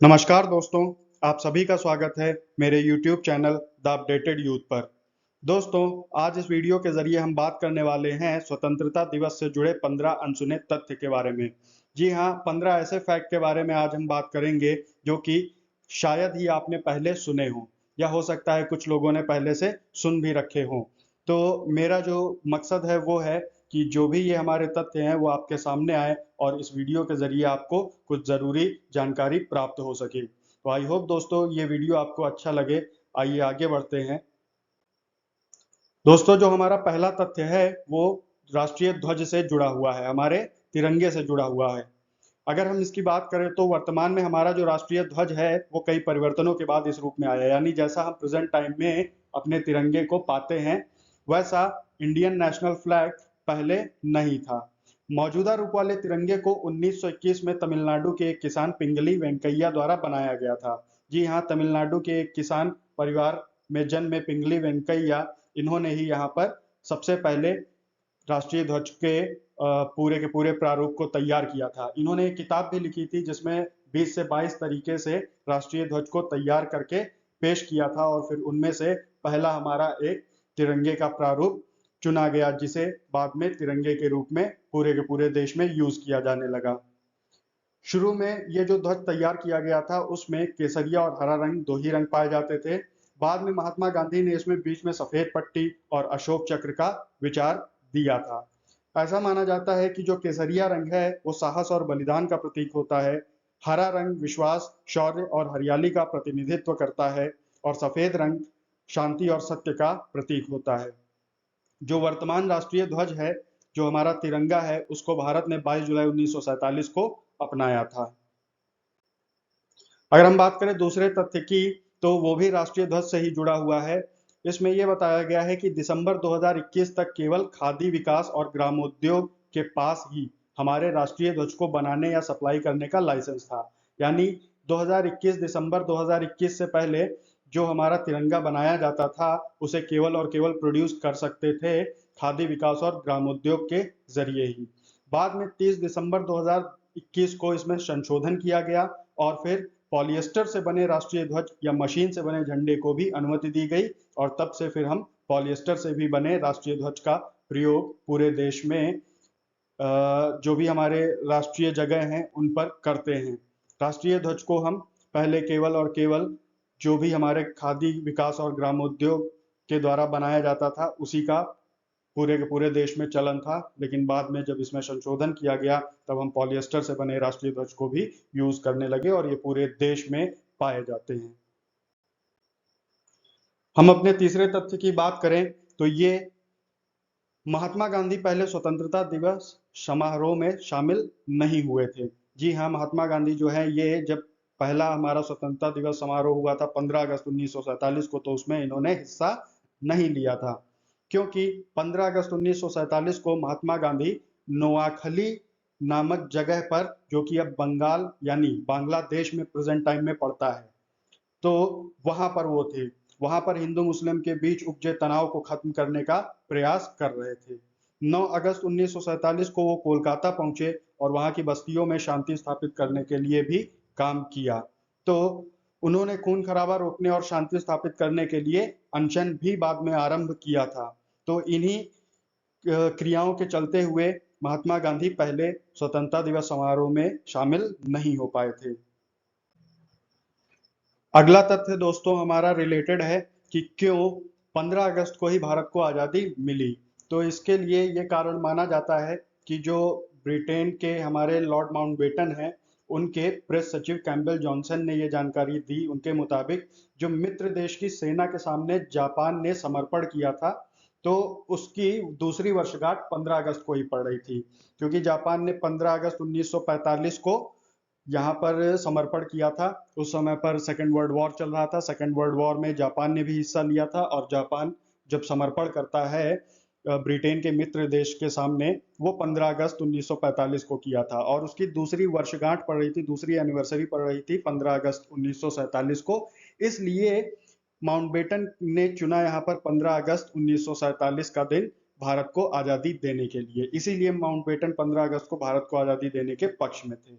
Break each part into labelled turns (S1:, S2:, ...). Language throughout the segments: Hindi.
S1: नमस्कार दोस्तों, आप सभी का स्वागत है मेरे YouTube channel the updated youth पर। दोस्तों, आज इस वीडियो के जरिए हम बात करने वाले हैं स्वतंत्रता दिवस से जुड़े 15 अनसुने तथ्य के बारे में। जी हाँ, 15 ऐसे फैक्ट के बारे में आज हम बात करेंगे जो कि शायद ही आपने पहले सुने हों या हो सकता है कुछ लोगों ने पहले से सुन भी रखे हों। तो मेरा जो मकसद है वो है कि जो भी ये हमारे तथ्य हैं वो आपके सामने आए और इस वीडियो के ज़रिए आपको कुछ ज़रूरी जानकारी प्राप्त हो सके। तो आई होप दोस्तों ये वीडियो आपको अच्छा लगे। आइए आगे बढ़ते हैं। दोस्तों, जो हमारा पहला तथ्य है वो राष्ट्रीय ध्वज से जुड़ा हुआ है, हमारे तिरंगे से जुड़ा हुआ है। अगर हम इसकी बात करें तो वर्तमान में हमारा जो राष्ट्रीय ध्वज है वो कई परिवर्तनों के बाद इस रूप में आया, यानी जैसा हम प्रेजेंट टाइम में अपने तिरंगे को पाते हैं वैसा इंडियन नेशनल फ्लैग पहले नहीं था। मौजूदा रूप वाले तिरंगे को 1921 में तमिलनाडु के एक किसान पिंगली वेंकैया द्वारा बनाया गया था। जी हाँ, तमिलनाडु के एक किसान परिवार में जन्मे पिंगली वेंकैया, इन्होंने ही यहाँ पर सबसे पहले राष्ट्रीय ध्वज के पूरे के पूरे प्रारूप को तैयार किया था। इन्होंने एक किताब भी लिखी थी जिसमें 20 से 22 तरीके से राष्ट्रीय ध्वज को तैयार करके पेश किया था और फिर उनमें से पहला हमारा एक तिरंगे का प्रारूप चुना गया, जिसे बाद में तिरंगे के रूप में पूरे के पूरे देश में यूज किया जाने लगा। शुरू में ये जो ध्वज तैयार किया गया था उसमें केसरिया और हरा रंग दो ही रंग पाए जाते थे। बाद में महात्मा गांधी ने इसमें बीच में सफेद पट्टी और अशोक चक्र का विचार दिया था। ऐसा माना जाता है कि जो केसरिया रंग है वो साहस और बलिदान का प्रतीक होता है, हरा रंग विश्वास, शौर्य और हरियाली का प्रतिनिधित्व करता है और सफेद रंग शांति और सत्य का प्रतीक होता है। जो वर्तमान राष्ट्रीय ध्वज है, जो हमारा तिरंगा है, उसको भारत ने 22 जुलाई 1947 को अपनाया था। अगर हम बात करें दूसरे तथ्य की तो वो भी राष्ट्रीय ध्वज से ही जुड़ा हुआ है। इसमें यह बताया गया है कि दिसंबर 2021 तक केवल खादी विकास और ग्रामोद्योग के पास ही हमारे राष्ट्रीय ध्वज को बनाने या सप्लाई करने का लाइसेंस था। यानी 2021 दिसंबर 2021 से पहले जो हमारा तिरंगा बनाया जाता था उसे केवल और केवल प्रोड्यूस कर सकते थे खादी विकास और ग्रामोद्योग के जरिए ही। बाद में 30 दिसंबर 2021 को इसमें संशोधन किया गया और फिर पॉलिएस्टर से बने राष्ट्रीय ध्वज या मशीन से बने झंडे को भी अनुमति दी गई और तब से फिर हम पॉलिएस्टर से भी बने राष्ट्रीय ध्वज का प्रयोग पूरे देश में जो भी हमारे राष्ट्रीय जगह हैं उन पर करते हैं। राष्ट्रीय ध्वज को हम पहले केवल और केवल जो भी हमारे खादी विकास और ग्रामोद्योग के द्वारा बनाया जाता था उसी का पूरे के पूरे देश में चलन था, लेकिन बाद में जब इसमें संशोधन किया गया तब हम पॉलिएस्टर से बने राष्ट्रीय ध्वज को भी यूज करने लगे और ये पूरे देश में पाए जाते हैं। हम अपने तीसरे तथ्य की बात करें तो ये महात्मा गांधी पहले स्वतंत्रता दिवस समारोह में शामिल नहीं हुए थे। जी हाँ, महात्मा गांधी जो है ये जब पहला हमारा स्वतंत्रता दिवस समारोह हुआ था 15 अगस्त 1947 को, तो उसमें इन्होंने हिस्सा नहीं लिया था क्योंकि 15 अगस्त 1947 को महात्मा गांधी नोआखली नामक जगह पर, जो कि अब बंगाल यानी बांग्लादेश में प्रेजेंट टाइम में पड़ता है, तो वहां पर वो थे। वहां पर हिंदू मुस्लिम के बीच उपजे तनाव को खत्म करने का प्रयास कर रहे थे। 9 अगस्त 1947 को वो कोलकाता पहुंचे और वहां की बस्तियों में शांति स्थापित करने के लिए भी काम किया। तो उन्होंने खून खराबा रोकने और शांति स्थापित करने के लिए अनशन भी बाद में आरंभ किया था। तो इन्हीं क्रियाओं के चलते हुए महात्मा गांधी पहले स्वतंत्रता दिवस समारोह में शामिल नहीं हो पाए थे। अगला तथ्य दोस्तों हमारा रिलेटेड है कि क्यों 15 अगस्त को ही भारत को आज़ादी मिली। तो इसके लिए ये कारण माना जाता है कि जो ब्रिटेन के हमारे लॉर्ड माउंटबेटन हैं, उनके प्रेस सचिव कैम्पबेल जॉनसन ने ये जानकारी दी। उनके मुताबिक जो मित्र देश की सेना के सामने जापान ने समर्पण किया था, तो उसकी दूसरी वर्षगांठ 15 अगस्त को ही पड़ रही थी, क्योंकि जापान ने 15 अगस्त 1945 को यहाँ पर समर्पण किया था। उस समय पर सेकेंड वर्ल्ड वॉर चल रहा था। सेकेंड वर्ल्ड वॉर में जापान ने भी हिस्सा लिया था और जापान जब समर्पण करता है ब्रिटेन के मित्र देश के सामने, वो 15 अगस्त 1945 को किया था और उसकी दूसरी वर्षगांठ पड़ रही थी, दूसरी एनिवर्सरी पड़ रही थी 15 अगस्त 1947 को। इसलिए माउंटबेटन ने चुना यहाँ पर 15 अगस्त 1947 का दिन भारत को आज़ादी देने के लिए। इसीलिए माउंटबेटन 15 अगस्त को भारत को आज़ादी देने के पक्ष में थे।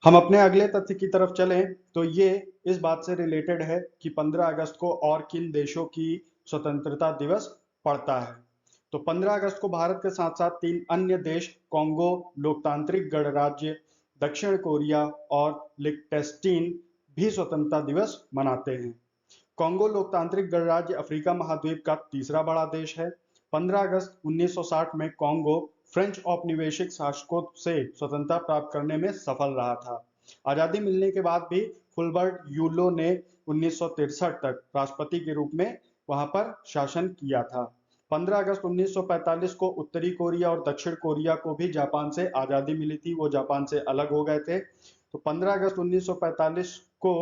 S1: हम अपने अगले तथ्य की तरफ चलें तो ये इस बात से रिलेटेड है कि 15 अगस्त को और किन देशों की स्वतंत्रता दिवस पड़ता है। तो 15 अगस्त को भारत के साथ साथ 3 अन्य देश कॉन्गो लोकतांत्रिक गणराज्य, दक्षिण कोरिया और लिechtenstein भी स्वतंत्रता दिवस मनाते हैं। कॉन्गो लोकतांत्रिक गणराज्य अफ्रीका महाद्वीप का तीसरा बड़ा देश है। 15 अगस्त 1960 में कॉन्गो फ्रेंच औपनिवेशिक शासकों से स्वतंत्रता प्राप्त करने में सफल रहा था। आजादी मिलने के बाद भी फुलबर्ट यूलो ने 1963 तक राष्ट्रपति के रूप में वहां पर शासन किया था। 15 अगस्त 1945 को उत्तरी कोरिया और दक्षिण कोरिया को भी जापान से आजादी मिली थी, वो जापान से अलग हो गए थे। तो 15 अगस्त 1945 को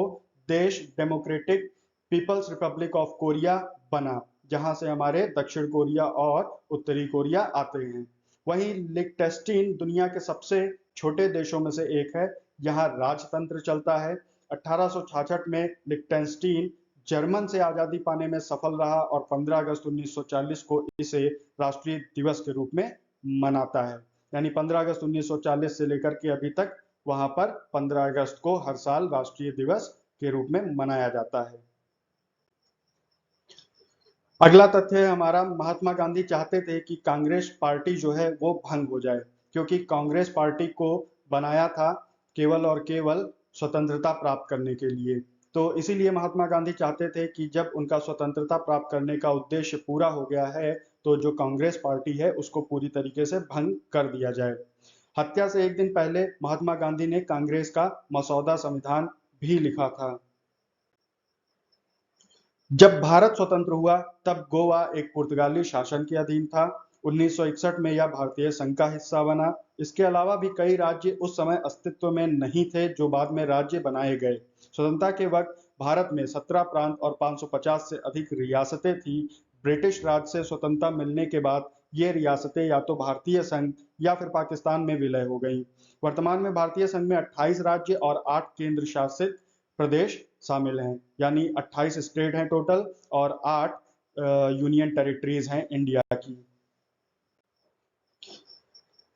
S1: देश democratic people's republic of Korea बना, जहां से हमारे दक्षिण कोरिया और उत्तरी कोरिया आते हैं। वहीं लिechtenstein दुनिया के सबसे छोटे देशों में से एक है। यहाँ राजतंत्र चलता है। 1866 में लिechtenstein जर्मन से आजादी पाने में सफल रहा और 15 अगस्त 1940 को इसे राष्ट्रीय दिवस के रूप में मनाता है। यानी 15 अगस्त 1940 से लेकर के अभी तक वहां पर 15 अगस्त को हर साल राष्ट्रीय दिवस के रूप में मनाया जाता है। अगला तथ्य है हमारा, महात्मा गांधी चाहते थे कि कांग्रेस पार्टी जो है वो भंग हो जाए, क्योंकि कांग्रेस पार्टी को बनाया था केवल और केवल स्वतंत्रता प्राप्त करने के लिए। तो इसीलिए महात्मा गांधी चाहते थे कि जब उनका स्वतंत्रता प्राप्त करने का उद्देश्य पूरा हो गया है तो जो कांग्रेस पार्टी है उसको पूरी तरीके से भंग कर दिया जाए। हत्या से एक दिन पहले महात्मा गांधी ने कांग्रेस का मसौदा संविधान भी लिखा था। जब भारत स्वतंत्र हुआ तब गोवा एक पुर्तगाली शासन के अधीन था। 1961 में यह भारतीय संघ का हिस्सा बना। इसके अलावा भी कई राज्य उस समय अस्तित्व में नहीं थे जो बाद में राज्य बनाए गए। स्वतंत्रता के वक्त भारत में 17 प्रांत और 550 से अधिक रियासतें थी। ब्रिटिश राज से स्वतंत्रता मिलने के बाद ये रियासतें या तो भारतीय संघ या फिर पाकिस्तान में विलय हो गईं। वर्तमान में भारतीय संघ में 28 राज्य और 8 केंद्र शासित प्रदेश शामिल हैं, यानी 28 स्टेट हैं टोटल और 8 यूनियन टेरिटरीज हैं इंडिया की।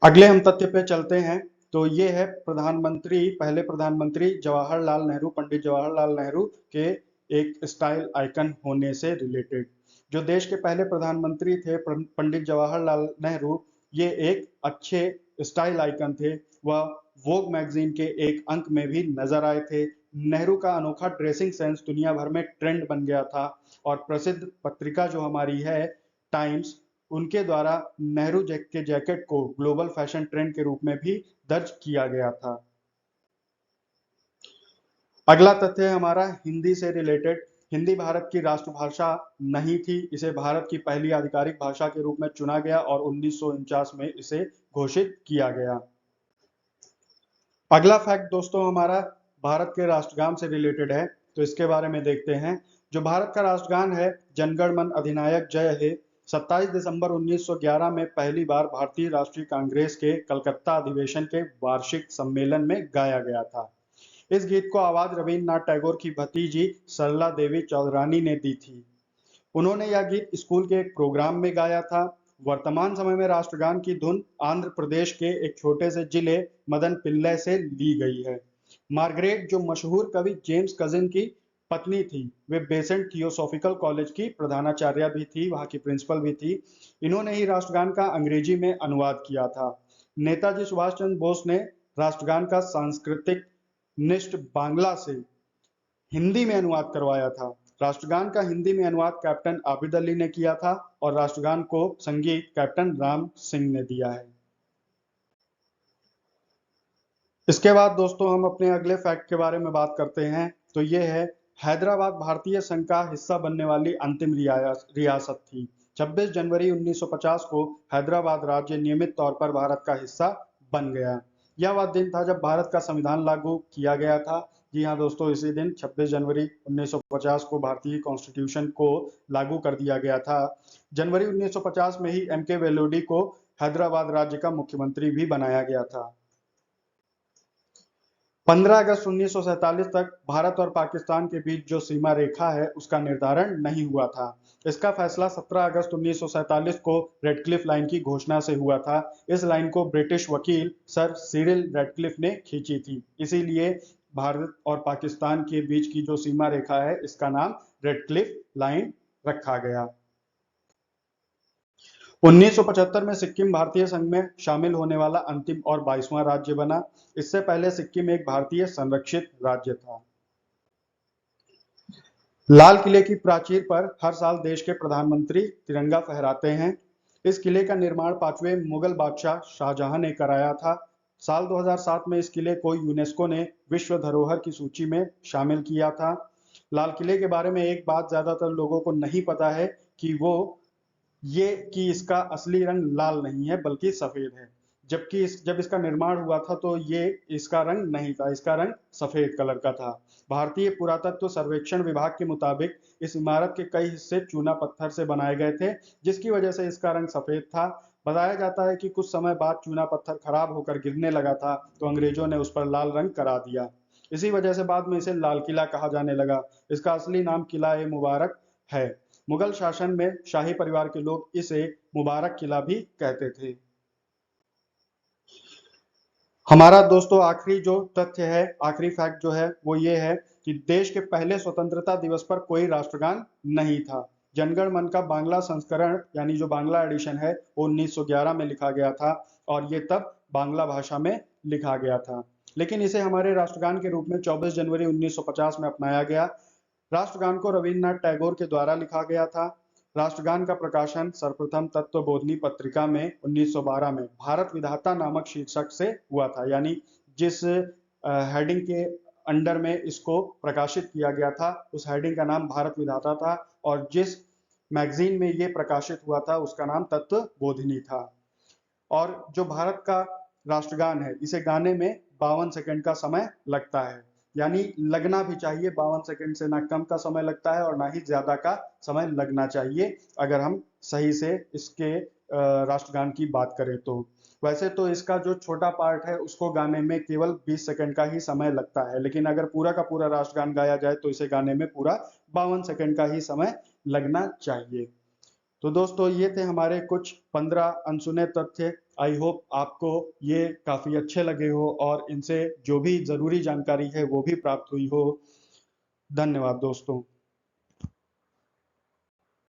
S1: अगले हम तथ्य पे चलते हैं तो ये है पहले प्रधानमंत्री जवाहरलाल नेहरू, पंडित जवाहरलाल नेहरू के एक स्टाइल आइकन होने से रिलेटेड। जो देश के पहले प्रधानमंत्री थे पंडित जवाहरलाल नेहरू, ये एक अच्छे स्टाइल आइकन थे। वह वोग मैगजीन के एक अंक में भी नजर आए थे। नेहरू का अनोखा ड्रेसिंग सेंस दुनिया भर में ट्रेंड बन गया था और प्रसिद्ध पत्रिका जो हमारी है टाइम्स, उनके द्वारा नेहरू के जैकेट को ग्लोबल फैशन ट्रेंड के रूप में भी दर्ज किया गया था। अगला तथ्य है हमारा हिंदी से रिलेटेड। हिंदी भारत की राष्ट्रभाषा नहीं थी, इसे भारत की पहली आधिकारिक भाषा के रूप में चुना गया और 1949 में इसे घोषित किया गया। अगला फैक्ट दोस्तों हमारा भारत के राष्ट्रगान से रिलेटेड है, तो इसके बारे में देखते हैं। जो भारत का राष्ट्रगान है जनगण मन अधिनायक जय हे, 27 दिसंबर 1911 में पहली बार भारतीय राष्ट्रीय कांग्रेस के कलकत्ता अधिवेशन के वार्षिक सम्मेलन में गाया गया था। इस गीत को आवाज रविन्द्रनाथ टैगोर की भतीजी सरला देवी चौधरानी ने दी थी। उन्होंने यह गीत स्कूल के एक प्रोग्राम में गाया था। वर्तमान समय में राष्ट्रगान की धुन आंध्र प्रदेश के एक छोटे से जिले मदन पिल्लई से ली गई है। मार्गरेट जो मशहूर कवि जेम्स कजिन की पत्नी थी, वे बेसेंट थियोसॉफिकल कॉलेज की प्रधानाचार्य भी थी, वहां की प्रिंसिपल भी थी। इन्होंने ही राष्ट्रगान का अंग्रेजी में अनुवाद किया था। नेताजी सुभाष चंद्र बोस ने राष्ट्रगान का सांस्कृतिक निष्ठ बांग्ला से हिंदी में अनुवाद करवाया था। राष्ट्रगान का हिंदी में अनुवाद कैप्टन आबिद अली ने किया था और राष्ट्रगान को संगीत कैप्टन राम सिंह ने दिया है। इसके बाद दोस्तों हम अपने अगले फैक्ट के बारे में बात करते हैं, तो ये है हैदराबाद भारतीय संघ का हिस्सा बनने वाली अंतिम रियासत थी। 26 जनवरी 1950 को हैदराबाद राज्य नियमित तौर पर भारत का हिस्सा बन गया। यह वह दिन था जब भारत का संविधान लागू किया गया था। जी हाँ दोस्तों, इसी दिन 26 जनवरी 1950 को भारतीय कॉन्स्टिट्यूशन को लागू कर दिया गया था। जनवरी 1950 में ही एम के वेलोडी को हैदराबाद राज्य का मुख्यमंत्री भी बनाया गया था। 15 अगस्त 1947 तक भारत और पाकिस्तान के बीच जो सीमा रेखा है उसका निर्धारण नहीं हुआ था। इसका फैसला 17 अगस्त 1947 को रेडक्लिफ लाइन की घोषणा से हुआ था। इस लाइन को ब्रिटिश वकील सर सिरिल रेडक्लिफ ने खींची थी। इसीलिए भारत और पाकिस्तान के बीच की जो सीमा रेखा है इसका नाम रेडक्लिफ लाइन रखा गया। 1975 में सिक्किम भारतीय संघ में शामिल होने वाला अंतिम और 22वां राज्य बना। इससे पहले सिक्किम एक भारतीय संरक्षित राज्य था। लाल किले की प्राचीर पर हर साल देश के प्रधानमंत्री तिरंगा फहराते हैं। इस किले का निर्माण 5वें मुगल बादशाह शाहजहां ने कराया था। साल 2007 में इस किले को यूनेस्को ने विश्व धरोहर की सूची में शामिल किया था। लाल किले के बारे में एक बात ज्यादातर लोगों को नहीं पता है कि इसका असली रंग लाल नहीं है बल्कि सफेद है। जबकि जब इसका निर्माण हुआ था तो ये इसका रंग नहीं था, इसका रंग सफेद कलर का था। भारतीय पुरातत्व सर्वेक्षण विभाग के मुताबिक इस इमारत के कई हिस्से चूना पत्थर से बनाए गए थे, जिसकी वजह से इसका रंग सफेद था। बताया जाता है कि कुछ समय बाद चूना पत्थर खराब होकर गिरने लगा था तो अंग्रेजों ने उस पर लाल रंग करा दिया। इसी वजह से बाद में इसे लाल किला कहा जाने लगा। इसका असली नाम किला ए मुबारक है। मुगल शासन में शाही परिवार के लोग इसे मुबारक किला भी कहते थे। हमारा दोस्तों आखिरी जो तथ्य है, आखिरी फैक्ट जो है वो ये है कि देश के पहले स्वतंत्रता दिवस पर कोई राष्ट्रगान नहीं था। जनगण मन का बांग्ला संस्करण यानी जो बांग्ला एडिशन है वो 1911 में लिखा गया था और ये तब बांग्ला भाषा में लिखा गया था। लेकिन इसे हमारे राष्ट्रगान के रूप में 24 जनवरी 1950 में अपनाया गया। राष्ट्रगान को रविन्द्रनाथ टैगोर के द्वारा लिखा गया था। राष्ट्रगान का प्रकाशन सर्वप्रथम तत्वबोधिनी पत्रिका में 1912 में भारत विधाता नामक शीर्षक से हुआ था। यानी जिस हेडिंग के अंडर में इसको प्रकाशित किया गया था उस हेडिंग का नाम भारत विधाता था और जिस मैगजीन में ये प्रकाशित हुआ था उसका नाम तत्वबोधिनी था। और जो भारत का राष्ट्रगान है इसे गाने में 52 सेकंड का समय लगता है। यानी लगना भी चाहिए, 52 सेकंड से ना कम का समय लगता है और ना ही ज्यादा का समय लगना चाहिए अगर हम सही से इसके राष्ट्रगान की बात करें तो। वैसे तो इसका जो छोटा पार्ट है उसको गाने में केवल 20 सेकंड का ही समय लगता है, लेकिन अगर पूरा का पूरा राष्ट्रगान गाया जाए तो इसे गाने में पूरा 52 सेकंड का ही समय लगना चाहिए। तो दोस्तों ये थे हमारे कुछ 15 अनसुने तथ्य। आई होप आपको ये काफी अच्छे लगे हो और इनसे जो भी जरूरी जानकारी है वो भी प्राप्त हुई हो। धन्यवाद दोस्तों।